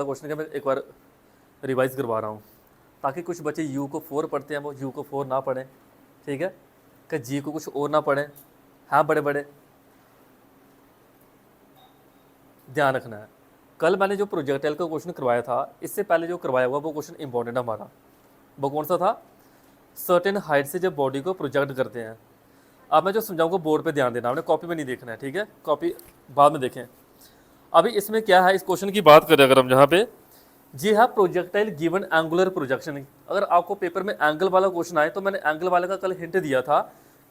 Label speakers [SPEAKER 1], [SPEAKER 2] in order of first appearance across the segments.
[SPEAKER 1] Question का मैं एक बार रिवाइज करवा रहा हूँ ताकि कुछ बच्चे यू को 4 पढ़ते हैं वो यू को 4 ना पढ़ें, ठीक है, कि जी को कुछ और ना पढ़ें। हाँ, बड़े बड़े ध्यान रखना है। कल मैंने जो प्रोजेक्टाइल का क्वेश्चन करवाया था, इससे पहले जो करवाया हुआ वो क्वेश्चन इंपॉर्टेंट है हमारा। वो कौन सा था? सर्टेन हाइट से जब बॉडी को प्रोजेक्ट करते हैं। अब मैं जो समझाऊंगा बोर्ड पे ध्यान देना, आपने कॉपी में नहीं देखना है, ठीक है, कॉपी बाद में देखें। अभी इसमें क्या है, इस क्वेश्चन की बात करें अगर हम जहाँ पे, जी हाँ, प्रोजेक्टाइल गिवन एंगुलर प्रोजेक्शन। अगर आपको पेपर में एंगल वाला क्वेश्चन आए तो मैंने एंगल वाले का कल हिंट दिया था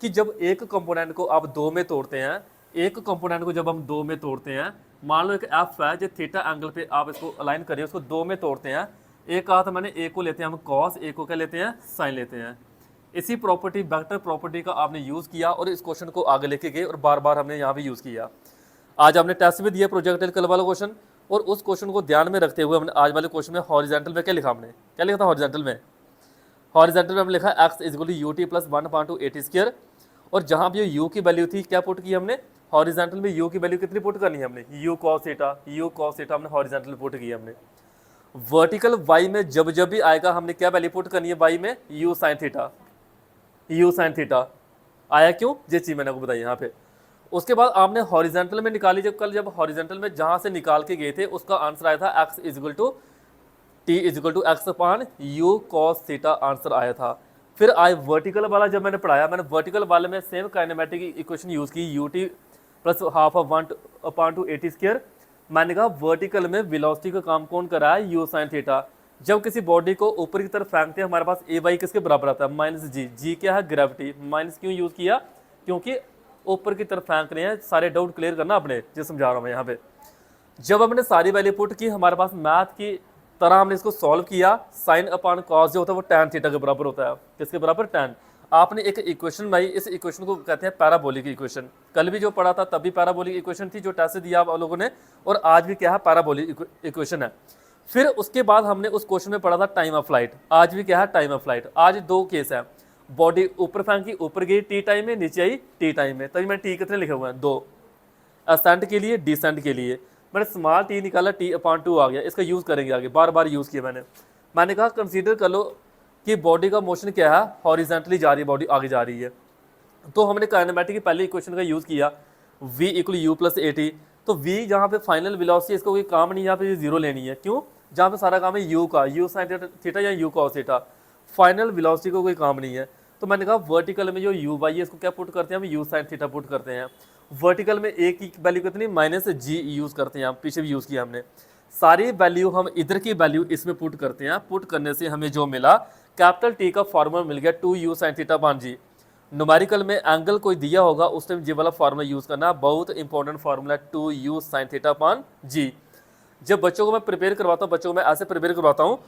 [SPEAKER 1] कि जब एक कंपोनेंट को आप दो में तोड़ते हैं, एक कंपोनेंट को जब हम दो में तोड़ते हैं, मान लो एक एफ है जो थीटा एंगल पे आप इसको अलाइन करिए, उसको दो में तोड़ते हैं। एक कहा था मैंने, एक को लेते हैं हम कॉस, एक को क्या लेते हैं, साइन लेते हैं। इसी प्रॉपर्टी वेक्टर प्रॉपर्टी का आपने यूज़ किया और इस क्वेश्चन को आगे लेके गए और बार बार हमने यहाँ पे यूज़ किया। आज आपने टेस्ट भी दिया प्रोजेक्टाइल कल वाला क्वेश्चन, और उस क्वेश्चन को ध्यान में रखते हुए हमने आज वाले क्वेश्चन में हॉरिजॉन्टल में क्या लिखा, हमने क्या लिखा था हॉरिजॉन्टल में? हॉरिजॉन्टल में हमने लिखा x is equal to u t plus 1/2 square, और जहाँ भी यू की वैल्यू थी क्या पुट की हमने? हॉरिजॉन्टल में यू की वैल्यू कितनी पुट करनी है हमने? यू कॉस थीटा हमने हॉरिजॉन्टल पुट की हमने। वर्टिकल वाई में जब जब भी आएगा हमने क्या वैल्यू पुट करनी है? वाई में यू साइन थीटा आया। क्यों? ये चीज मैंने आपको बताई यहाँ पे। उसके बाद आपने हॉरिजेंटल में निकाली, जब हॉरिजेंटल में जहां से निकाल के गए थे उसका आंसर आया था x is equal to t is equal to x upon u cos theta, answer आया था। फिर आए वर्टिकल वाला, जब मैंने पढ़ाया, मैंने वर्टिकल वाले में सेम काइनेमेटिक इक्वेशन यूज की, you t plus half of 1/2 square. मैंने कहा वर्टिकल में वेलोसिटी का काम कौन कर रहा है? You sine theta. जब किसी बॉडी को ऊपर की तरफ फेंकते हैं हमारे पास ए वाई किसके बराबर आता है? माइनस जी। जी क्या है? ग्रेविटी। माइनस क्यों यूज किया? क्योंकि ऊपर की तरफ फेंक रहे हैं। सारे डाउट क्लियर करना अपने, जो समझा रहा हूँ मैं यहाँ पे। जब हमने सारी वैल्यू पुट की, हमारे पास मैथ की तरह हमने इसको सॉल्व किया। साइन अपान कॉस जो होता है वो टैन थीटा के बराबर होता है। किसके बराबर? टैन। आपने एक इक्वेशन बनाई, इस इक्वेशन को कहते हैं पैराबोलिक इक्वेशन। कल भी जो पढ़ा था तब भी पैराबोलिक इक्वेशन थी, जो टेस्ट दिया आप लोगों ने, और आज भी क्या है? पैराबोलिक इक्वेशन है। फिर उसके बाद हमने उस क्वेश्चन में पढ़ा था टाइम ऑफ फ्लाइट। आज भी क्या है? Time of flight. आज दो केस है, बॉडी ऊपर फेंकी, ऊपर गई टी टाइम में, नीचे आई टी टाइम में। तभी मैंने टी कितने लिखे हुए हैं? 2। असेंट के लिए, डिसेंट के लिए मैंने स्मॉल टी निकाला, T/2 आ गया। इसका यूज़ करेंगे आगे, बार बार यूज़ किया मैंने कहा कंसीडर कर लो कि बॉडी का मोशन क्या है? हॉरिजेंटली जा रही है, बॉडी आगे जा रही है। तो हमने काइनेमेटिक की पहले इक्वेशन का यूज़ किया, v equal you plus A T. तो v जहाँ पे फाइनल वेलोसिटी, इसको कोई काम नहीं, यहाँ पे जीरो लेनी है। क्यों? जहाँ पे सारा काम है यू का, यू साइन थीटा या you cos theta. Final velocity को कोई काम नहीं है। तो मैंने कहा वर्टिकल में जो यू वाई है इसको क्या पुट करते हैं हम? यू साइन थीटा पुट करते हैं। वर्टिकल में ए की वैल्यू कितनी? माइनस जी यूज़ करते हैं हम, पीछे भी यूज़ किया हमने। सारी वैल्यू हम इधर की वैल्यू इसमें पुट करते हैं। पुट करने से हमें जो मिला, कैपिटल टी का फॉर्मूला मिल गया 2u साइन थीटा अपान जी। न्यूमेरिकल में एंगल कोई दिया होगा उस टाइम ये वाला फार्मूला यूज़ करना, बहुत important formula 2u sine theta upon g. जब बच्चों को मैं प्रिपेयर करवाता हूँ, बच्चों को मैं ऐसे प्रिपेयर करवाता हूँ,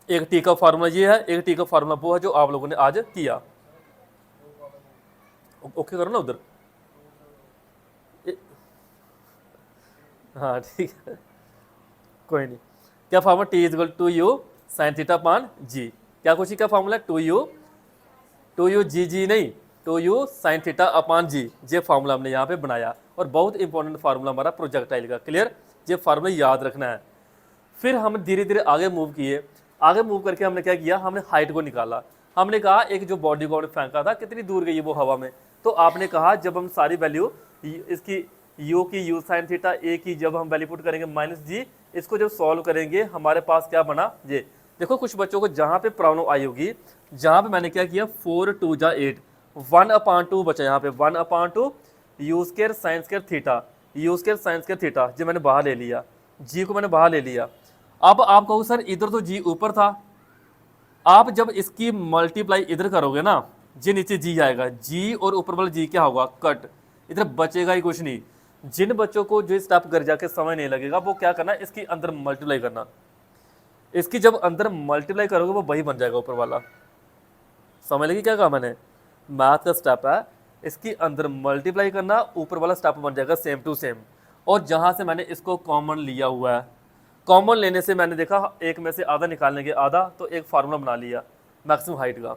[SPEAKER 1] एक टी का फार्मूला ये है, एक टी का फार्मूला वो है जो आप लोगों ने आज किया। ओके करो ना उधर। हाँ ठीक है, कोई नहीं। क्या formula? T is equal to u sine theta upon g. क्या कुछ क्या फार्मूला? टू यू जी नहीं, 2u साइन थीटा अपान जी। ये फार्मूला हमने यहाँ पे बनाया, और बहुत इंपॉर्टेंट फार्मूला हमारा प्रोजेक्टाइल का। क्लियर? ये फार्मूला याद रखना है। फिर हम धीरे धीरे आगे मूव किए। आगे मूव करके हमने क्या किया? हमने हाइट को निकाला। हमने कहा एक जो बॉडी को हमने फेंका था कितनी दूर गई है वो हवा में। तो आपने कहा जब हम सारी वैल्यू इसकी यू की यू साइन थीटा, ए की जब हम वैल्यू पुट करेंगे माइनस जी, इसको जब सॉल्व करेंगे हमारे पास क्या बना? ये देखो, कुछ बच्चों को जहाँ पे प्रॉब्लम आई होगी, जहाँ पे मैंने क्या किया, 4 2 जा 8, 1/2 बचा यहाँ पे, 1/2 you square sine square theta, you square sine square theta, जो मैंने बाहर ले लिया, जी को मैंने बाहर ले लिया। अब आप कहो सर इधर तो जी ऊपर था, आप जब इसकी मल्टीप्लाई इधर करोगे ना, जी नीचे जी आएगा, जी और ऊपर वाला जी क्या होगा? कट। इधर बचेगा ही कुछ नहीं। जिन बच्चों को जो स्टेप कर जाके समय नहीं लगेगा वो क्या करना, इसकी अंदर मल्टीप्लाई करना। इसकी जब अंदर मल्टीप्लाई करोगे वो वही बन जाएगा ऊपर वाला। समझ लगी क्या कहा मैंने? मैथ का स्टेप है, इसकी अंदर मल्टीप्लाई करना, ऊपर वाला स्टेप बन जाएगा सेम टू सेम। और जहाँ से मैंने इसको कॉमन लिया हुआ है, कॉमन लेने से मैंने देखा एक में से आधा निकालने के आधा, तो एक फार्मूला बना लिया मैक्सिमम हाइट का।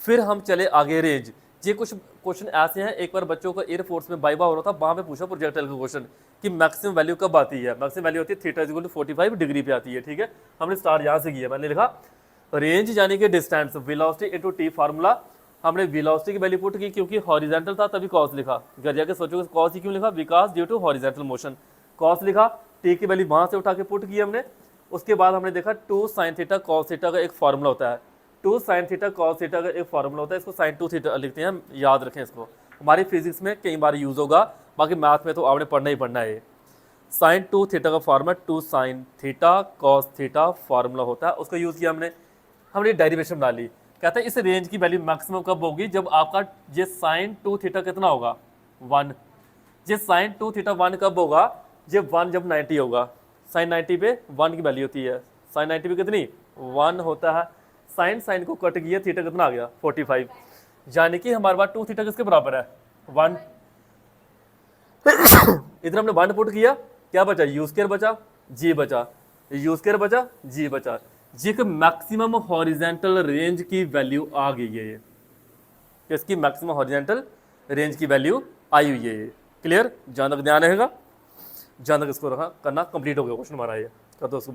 [SPEAKER 1] फिर हम चले आगे रेंज, ये कुछ क्वेश्चन ऐसे हैं, एक बार बच्चों का एयरफोर्स में वाइवा हो रहा था, वहाँ पे पूछा प्रोजेक्टाइल का क्वेश्चन कि मैक्सिमम वैल्यू कब आती है। मैक्सिमम वैल्यू होती है थीटा इक्वल टू 45 डिग्री पे आती है, ठीक है। हमने स्टार्ट यहाँ से किया, मैंने लिखा रेंज यानी कि distance, velocity into T formula. हमने वेलोसिटी की वैल्यू पुट की, क्योंकि हॉरिजॉन्टल था तभी कॉस लिखा। घर जाके सोचोगे कॉस ही क्यों लिखा, because due to horizontal motion cos लिखा। टी की वैल्यू वहाँ से उठा के पुट की हमने। उसके बाद हमने देखा 2 sin थीटा cos थीटा का एक फार्मूला होता है। 2 sin थीटा cos थीटा का एक फार्मूला होता है, इसको sin 2 थीटा लिखते हैं, याद रखें इसको। हमारी फिजिक्स में कई बार यूज होगा, बाकी मैथ में तो आपने पढ़ना ही पढ़ना है। sin 2 थीटा का formula 2 sin theta cos theta formula होता है, उसको यूज किया हमने डेरिवेशन बना ली। कहते हैं इस रेंज की वैल्यू मैक्सिमम कब होगी, जब आपका ये sin 2 थीटा कितना होगा 1। ये sin 2 थीटा 1 कब होगा, ये 1 जब 90 होगा। sin 90 पे 1 की वैल्यू होती है, sin 90 पे कितनी 1 होता है। sin को कट किया, थीटा कितना आ गया 45, यानी कि हमारे पास 2 थीटा किसके बराबर है 1। इधर हमने 1 पुट किया, क्या बचा यू स्क्वायर बचा, जी बचा, यू स्क्वायर बचा, जी बचा। जी का मैक्सिमम हॉरिजॉन्टल रेंज की वैल्यू आ गई है ये, इसकी मैक्सिमम हॉरिजॉन्टल रेंज की वैल्यू आई हुई है ये। क्लियर, जहाँ तक ध्यान रहेगा, जहाँ तक इसको रखा करना कंप्लीट हो गया क्वेश्चन हमारा ये कर दो उसको।